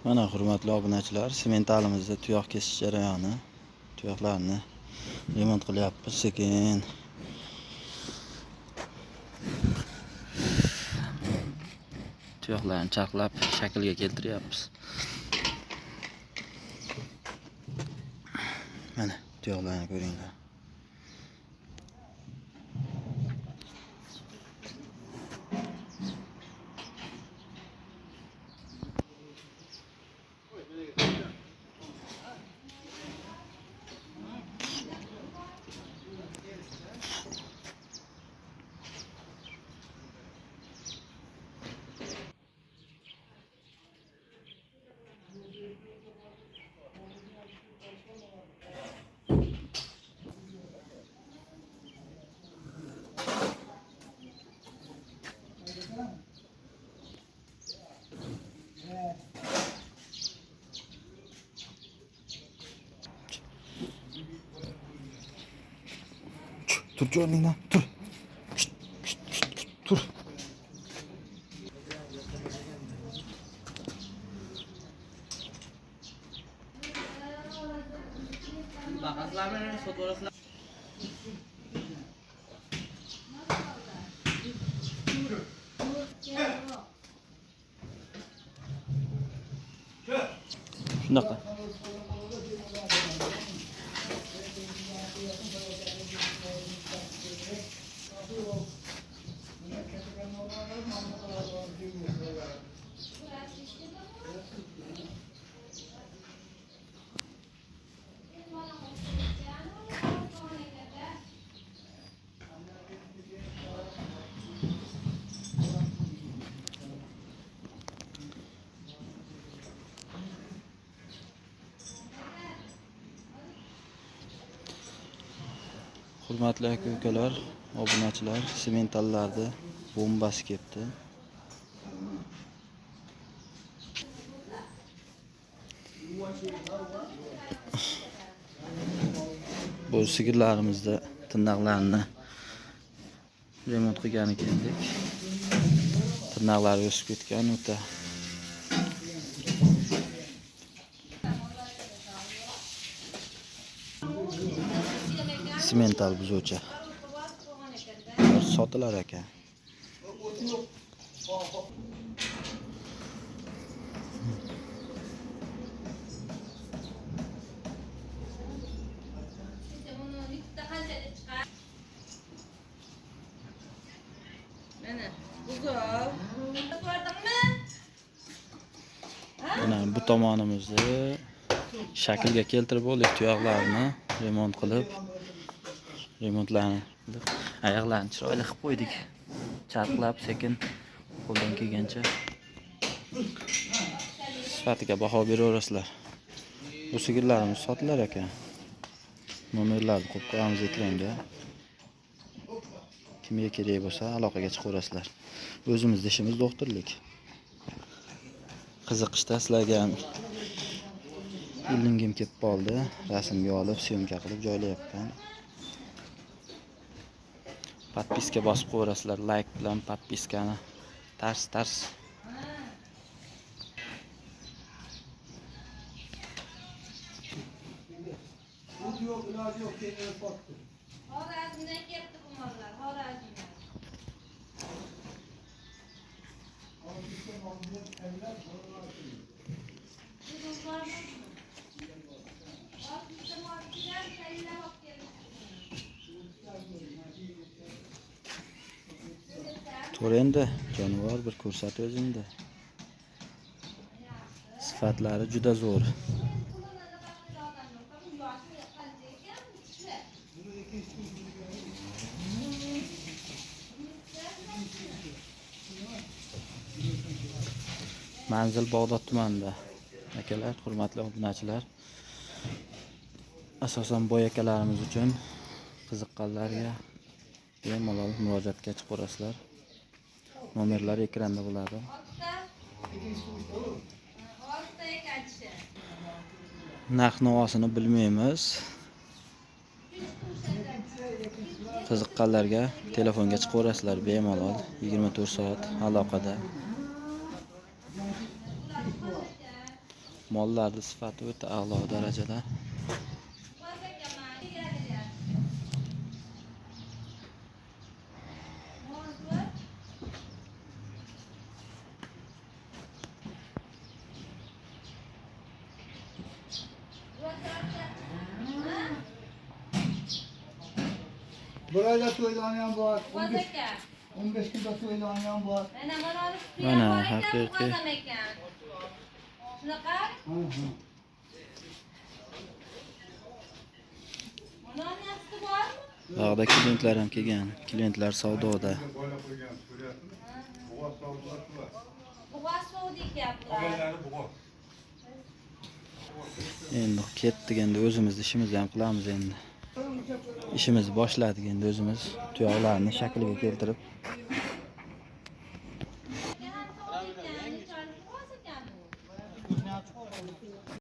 Mana hurmatli obunachilar, sementalimizda tuyoq kesish jarayoni. Tuyoqlarni remont qilyapmiz sekin. Tuyoqlarni chaqlab shaklga keltiryapmiz. Mana tuyoqlarni ko'ringlar. Tur jo'rningdan, tur. Tur. Shunaqa. Hurmatli aka-ukalar, obunachilar, sementallarda bombasi kelibdi. Bu sigirlarimizda tirnoqlarni remont qilgan ekandik. Tirnoqlari o'sib ketgan o'ta. Semental buzuvchi. Sotilar ekan. Mana bu tomonimizni shaklga keltirib bo'ldik, tuyoqlarni remont qilib, remontlarni qilib, oyoqlarni chiroyli qilib qo'ydik. Charqlab sekin qo'ldan kelgancha sifatiga baho beraverasizlar. Bu sigirlarimiz sotilar ekan. Nomerlarni qo'yib qo'yamiz ekranga. Kimga kerak bo'lsa aloqaga chiqaverasizlar. O'zimizning ishimiz doktorlik. Qiziqishda sizlarga ilingim kelib qoldi. Rasmga olib, syomka qilib joylayapman. Podpiska bosib qo'yasizlar, like bilan podpiskani tars. Xorazmdan kelibdi bu mollar, Xorazmdan. Tur endi, jonivor bir ko'rsat o'zingni. Sifatlari juda zo'r. Manzil Bog'dod tumanida. Akalar, hurmatli obunachilar. Asosan boy akalarimiz uchun qiziqqanlarga bemalol murojaatga chiqaverasizlar. Nomerlar ekranda bo'ladi. Narx-navosini bilmaymiz. Qiziqqanlarga telefonga chiqaverasizlar bemalol 24 soat aloqada. Mollarning sifati o'ta a'lo darajada. Burayla to'ylamayan bor. 15 kunda to'ylamayan bor. Mana haqiqiy Shunaqa? Bundan yaxshisi bormi? bog'da klientlar ham kelgan. Klientlar savdoda. Bug'oz suvi deyaptilar. Endi ketdik, endi o'zimiz ishimizni ham qilamiz endi. İşimizni boshladik endi o'zimiz. Tuyoqlarni shakliga keltirib.